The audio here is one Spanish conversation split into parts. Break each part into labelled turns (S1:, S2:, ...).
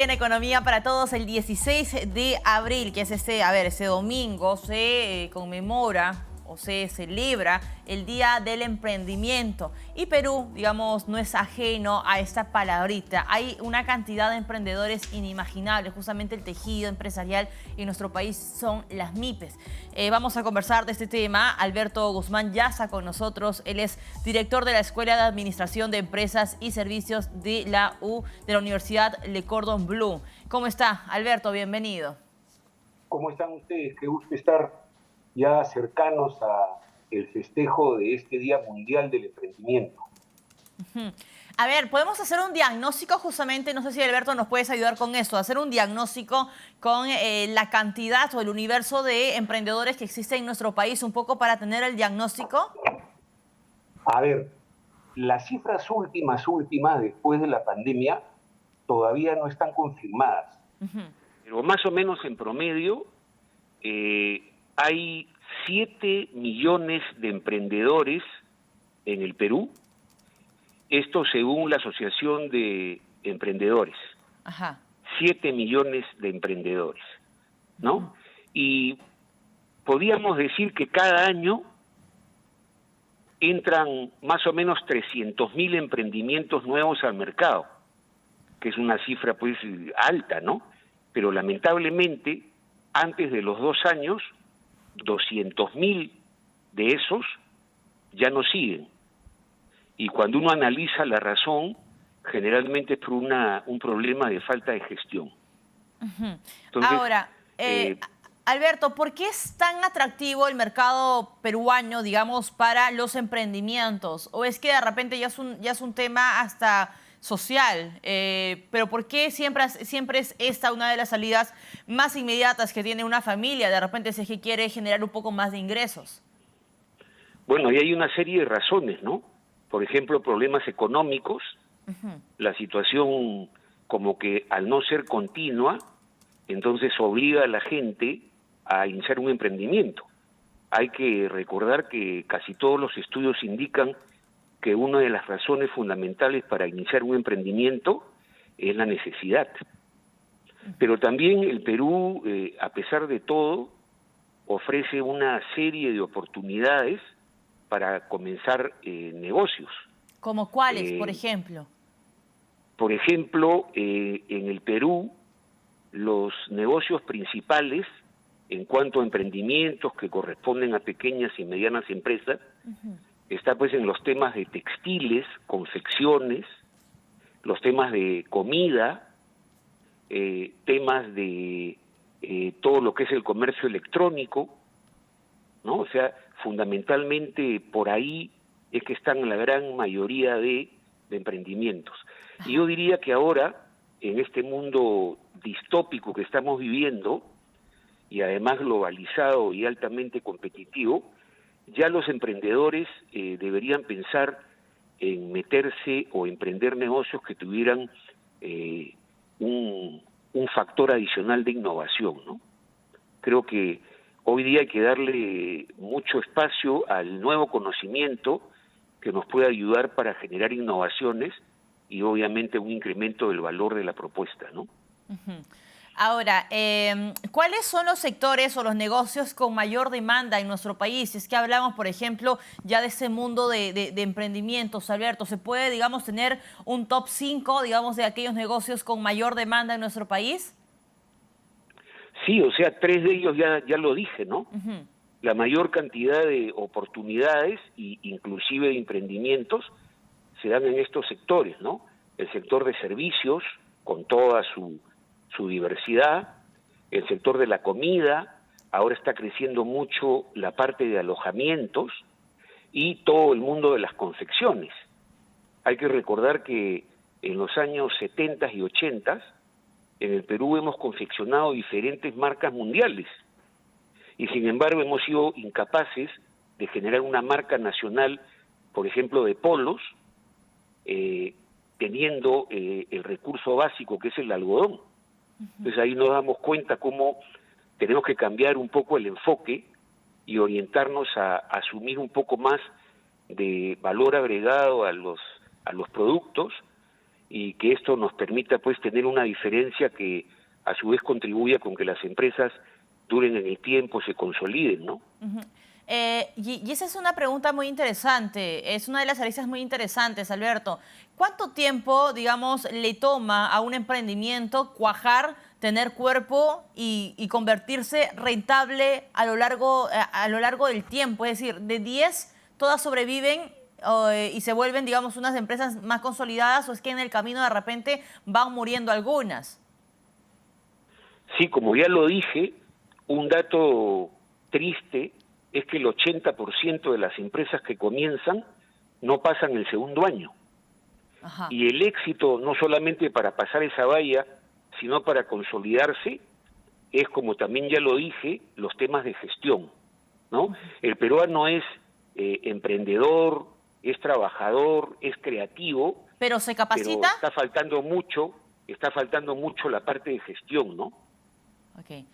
S1: En Economía para Todos, el 16 de abril, que es ese domingo, se conmemora o se celebra el Día del Emprendimiento. Y Perú, digamos, no es ajeno a esta palabrita. Hay una cantidad de emprendedores inimaginables. Justamente el tejido empresarial en nuestro país son las MIPES. Vamos a conversar de este tema. Alberto Guzmán ya está con nosotros. Él es director de la Escuela de Administración de Empresas y Servicios de la Universidad Le Cordon Bleu. ¿Cómo está, Alberto? Bienvenido.
S2: ¿Cómo están ustedes? Qué gusto estar ya cercanos a el festejo de este Día Mundial del Emprendimiento.
S1: A ver, podemos hacer un diagnóstico justamente, no sé si Alberto nos puedes ayudar con esto, hacer un diagnóstico con la cantidad o el universo de emprendedores que existe en nuestro país, un poco para tener el diagnóstico.
S2: A ver, las cifras últimas, después de la pandemia, todavía no están confirmadas. Pero más o menos en promedio hay 7 millones de emprendedores en el Perú. Esto según la Asociación de Emprendedores.
S1: Ajá.
S2: 7 millones de emprendedores, ¿no? Y podríamos decir que cada año entran más o menos 300.000 emprendimientos nuevos al mercado, que es una cifra pues alta, ¿no? Pero lamentablemente, antes de los 2 años, 200.000 de esos ya no siguen. Y cuando uno analiza la razón, generalmente es por un problema de falta de gestión.
S1: Entonces, ahora, Alberto, ¿por qué es tan atractivo el mercado peruano, digamos, para los emprendimientos? ¿O es que de repente ya es un tema hasta social? Pero ¿por qué siempre es esta una de las salidas más inmediatas que tiene una familia? De repente si es que quiere generar un poco más de ingresos.
S2: Bueno, y hay una serie de razones, ¿no? Por ejemplo, problemas económicos, la situación como que al no ser continua, entonces obliga a la gente a iniciar un emprendimiento. Hay que recordar que casi todos los estudios indican que una de las razones fundamentales para iniciar un emprendimiento es la necesidad. Pero también el Perú, a pesar de todo, ofrece una serie de oportunidades para comenzar negocios.
S1: ¿Como cuáles, por ejemplo?
S2: Por ejemplo, en el Perú, los negocios principales en cuanto a emprendimientos que corresponden a pequeñas y medianas empresas, está pues en los temas de textiles, confecciones, los temas de comida, temas de todo lo que es el comercio electrónico, ¿no? O sea, fundamentalmente por ahí es que están la gran mayoría de emprendimientos. Y yo diría que ahora, en este mundo distópico que estamos viviendo, y además globalizado y altamente competitivo, ya los emprendedores deberían pensar en meterse o emprender negocios que tuvieran un factor adicional de innovación, ¿no? Creo que hoy día hay que darle mucho espacio al nuevo conocimiento que nos puede ayudar para generar innovaciones y obviamente un incremento del valor de la propuesta, ¿no?
S1: Ahora, ¿cuáles son los sectores o los negocios con mayor demanda en nuestro país? Es que hablamos, por ejemplo, ya de ese mundo de emprendimientos, Alberto. ¿Se puede, digamos, tener un top 5, digamos, de aquellos negocios con mayor demanda en nuestro país?
S2: Sí, o sea, 3 de ellos ya lo dije, ¿no? La mayor cantidad de oportunidades e inclusive de emprendimientos se dan en estos sectores, ¿no? El sector de servicios, con toda su diversidad, el sector de la comida, ahora está creciendo mucho la parte de alojamientos y todo el mundo de las confecciones. Hay que recordar que en los años 70 y 80 en el Perú hemos confeccionado diferentes marcas mundiales y sin embargo hemos sido incapaces de generar una marca nacional, por ejemplo, de polos, teniendo el recurso básico que es el algodón. Entonces ahí nos damos cuenta cómo tenemos que cambiar un poco el enfoque y orientarnos a asumir un poco más de valor agregado a los productos y que esto nos permita pues tener una diferencia que a su vez contribuya con que las empresas duren en el tiempo, se consoliden, ¿no?
S1: Ujú. Y esa es una pregunta muy interesante, es una de las aristas muy interesantes, Alberto. ¿Cuánto tiempo, digamos, le toma a un emprendimiento cuajar, tener cuerpo y convertirse rentable a lo largo del tiempo? Es decir, de 10, todas sobreviven y se vuelven, digamos, unas empresas más consolidadas, o es que en el camino de repente van muriendo algunas.
S2: Sí, como ya lo dije, un dato triste es que el 80% de las empresas que comienzan no pasan el segundo año.
S1: Ajá.
S2: Y el éxito, no solamente para pasar esa valla, sino para consolidarse, es, como también ya lo dije, los temas de gestión, ¿no? El peruano es emprendedor, es trabajador, es creativo,
S1: ¿Pero se
S2: pero
S1: capacita?
S2: está faltando mucho la parte de gestión, ¿no?
S1: Ok.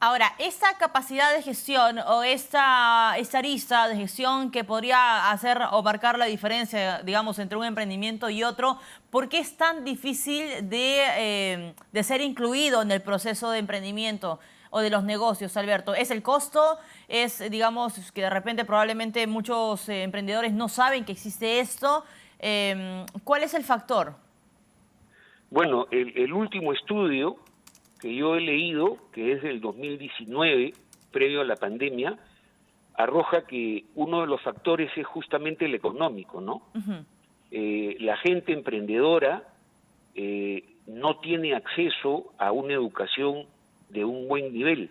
S1: Ahora, esta capacidad de gestión o esta arista de gestión que podría hacer o marcar la diferencia, digamos, entre un emprendimiento y otro, ¿por qué es tan difícil de ser incluido en el proceso de emprendimiento o de los negocios, Alberto? ¿Es el costo? ¿Es, digamos, que de repente probablemente muchos emprendedores no saben que existe esto? ¿Cuál es el factor?
S2: Bueno, el último estudio que yo he leído, que es del 2019, previo a la pandemia, arroja que uno de los factores es justamente el económico, ¿no?
S1: Ujú.
S2: La gente emprendedora no tiene acceso a una educación de un buen nivel,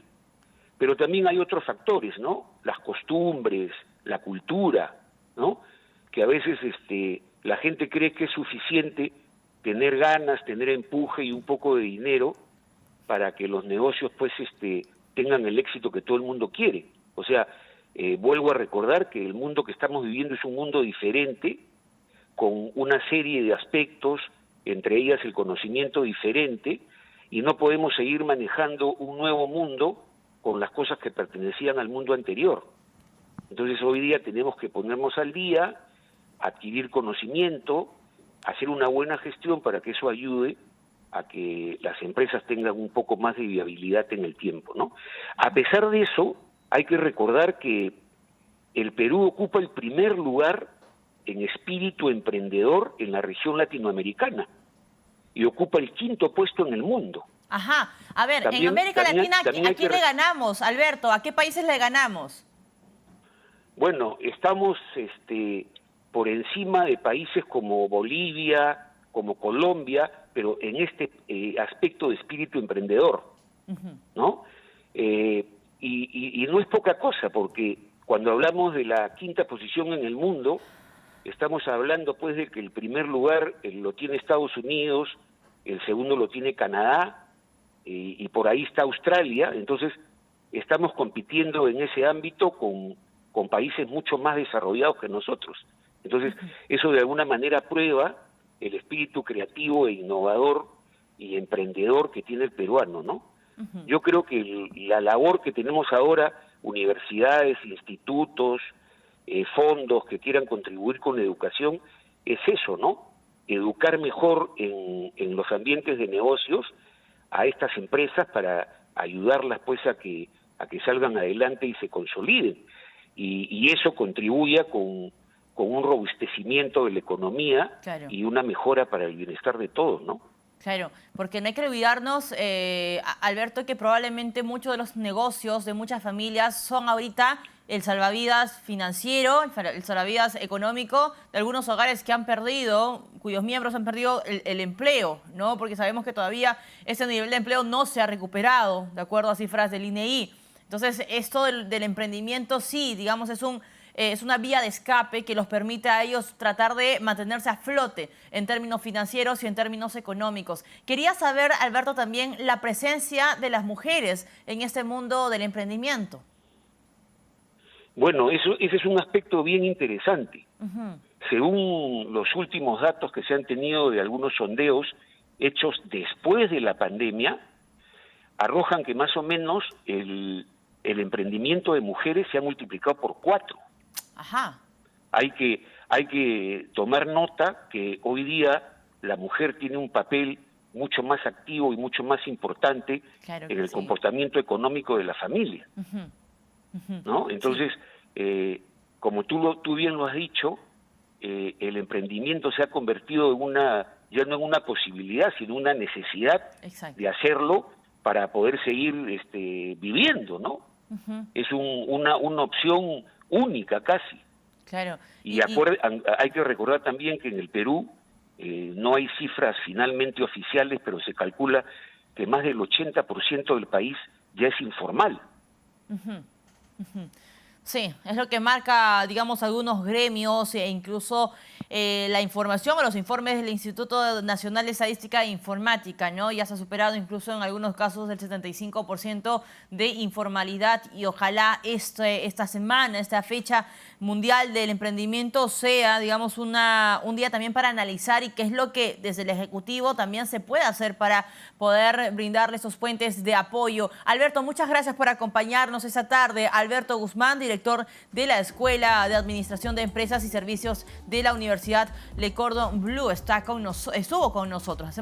S2: pero también hay otros factores, ¿no? Las costumbres, la cultura, ¿no? Que a veces la gente cree que es suficiente tener ganas, tener empuje y un poco de dinero para que los negocios pues tengan el éxito que todo el mundo quiere. O sea, vuelvo a recordar que el mundo que estamos viviendo es un mundo diferente, con una serie de aspectos, entre ellas el conocimiento diferente, y no podemos seguir manejando un nuevo mundo con las cosas que pertenecían al mundo anterior. Entonces hoy día tenemos que ponernos al día, adquirir conocimiento, hacer una buena gestión para que eso ayude a que las empresas tengan un poco más de viabilidad en el tiempo, ¿no? A pesar de eso, hay que recordar que el Perú ocupa el primer lugar en espíritu emprendedor en la región latinoamericana y ocupa el 5º puesto en el mundo.
S1: Ajá. A ver, en
S2: También,
S1: América
S2: también,
S1: Latina,
S2: también
S1: ¿a
S2: hay
S1: quién
S2: que
S1: le ganamos, Alberto? ¿A qué países le ganamos?
S2: Bueno, estamos por encima de países como Bolivia, como Colombia, pero en este aspecto de espíritu emprendedor, ¿no? Y no es poca cosa, porque cuando hablamos de la 5ª posición en el mundo, estamos hablando pues de que el primer lugar lo tiene Estados Unidos, el segundo lo tiene Canadá, y por ahí está Australia. Entonces estamos compitiendo en ese ámbito con países mucho más desarrollados que nosotros. Entonces eso de alguna manera prueba el espíritu creativo e innovador y emprendedor que tiene el peruano, ¿no? Yo creo que la labor que tenemos ahora, universidades, institutos, fondos que quieran contribuir con la educación, es eso, ¿no? Educar mejor en los ambientes de negocios a estas empresas para ayudarlas pues a que salgan adelante y se consoliden. Y eso contribuya con un robustecimiento de la economía, claro, y una mejora para el bienestar de todos, ¿no?
S1: Claro, porque no hay que olvidarnos, Alberto, que probablemente muchos de los negocios de muchas familias son ahorita el salvavidas financiero, el salvavidas económico de algunos hogares que han perdido, cuyos miembros han perdido el empleo, ¿no? Porque sabemos que todavía ese nivel de empleo no se ha recuperado, de acuerdo a cifras del INEI. Entonces, esto del emprendimiento sí, digamos, es una vía de escape que los permite a ellos tratar de mantenerse a flote en términos financieros y en términos económicos. Quería saber, Alberto, también la presencia de las mujeres en este mundo del emprendimiento.
S2: Bueno, ese es un aspecto bien interesante. Según los últimos datos que se han tenido de algunos sondeos hechos después de la pandemia, arrojan que más o menos el emprendimiento de mujeres se ha multiplicado por 4.
S1: Ajá.
S2: Hay que tomar nota que hoy día la mujer tiene un papel mucho más activo y mucho más importante
S1: Claro
S2: en
S1: que
S2: el
S1: sí.
S2: comportamiento económico de la familia, ¿no? Entonces, como tú bien lo has dicho, el emprendimiento se ha convertido ya no en una posibilidad, sino una necesidad
S1: Exacto.
S2: de hacerlo para poder seguir viviendo, ¿no? Es una opción única casi.
S1: Claro.
S2: Y hay que recordar también que en el Perú no hay cifras finalmente oficiales, pero se calcula que más del 80% del país ya es informal.
S1: Sí, es lo que marca, digamos, algunos gremios e incluso la información o los informes del Instituto Nacional de Estadística e Informática, ¿no? Ya se ha superado incluso en algunos casos el 75% de informalidad y ojalá esta semana, esta fecha mundial del emprendimiento sea, digamos, un día también para analizar y qué es lo que desde el Ejecutivo también se puede hacer para poder brindarle esos puentes de apoyo. Alberto, muchas gracias por acompañarnos esta tarde. Alberto Guzmán, director de la Escuela de Administración de Empresas y Servicios de la Universidad Le Cordon Bleu, estuvo con nosotros.